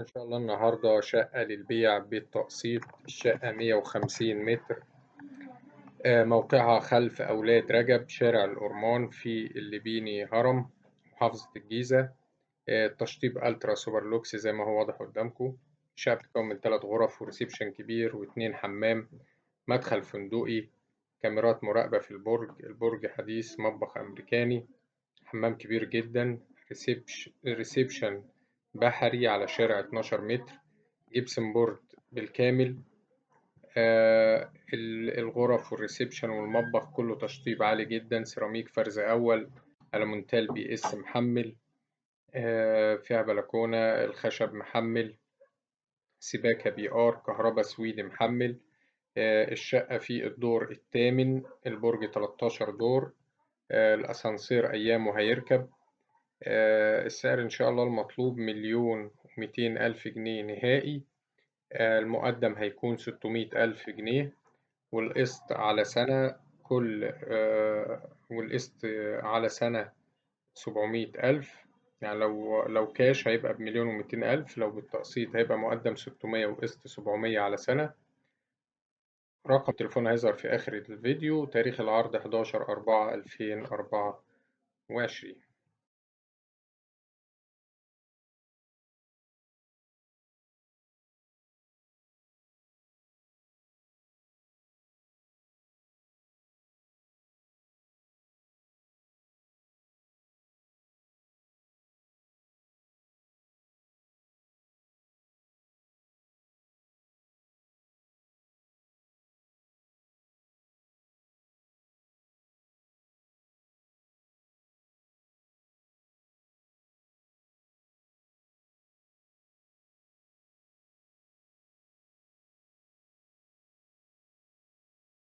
إن شاء الله النهاردة شقة للبيع بالتقسيط. الشقة 150 متر. موقعها خلف أولاد رجب، شارع الأورمان في الليبيني هرم، محافظة الجيزة. التشطيب ألترا سوبر لوكس زي ما هو واضح قدامكم. الشقة بتتكون من 3 غرف وريسبشن كبير و2 حمام، مدخل فندقي، كاميرات مراقبة في البرج حديث، مطبخ أمريكاني، حمام كبير جدا، ريسبشن بحري على شارع 12 متر، جبسن بورد بالكامل. الغرف والريسبشن والمطبخ كله تشطيب عالي جدا، سيراميك فرز أول، ألمونتال بي إس محمل. فيها بلكونة الخشب محمل، سباكة بي آر، كهرباء سويدي محمل. الشقة في الدور الثامن، البرج 13 دور. الأسانسير أيامه هيركب. السعر إن شاء الله المطلوب 1,200,000 جنيه نهائي. المقدم هيكون 600,000 جنيه، والقسط على سنة والقسط على سنة 700,000. يعني لو كاش هيبقى ب1,200,000، لو بالتقسيط هيبقى مقدم 600 وقسط 700 على سنة. رقم التليفون هيظهر في آخر الفيديو. تاريخ العرض 11/4/2024.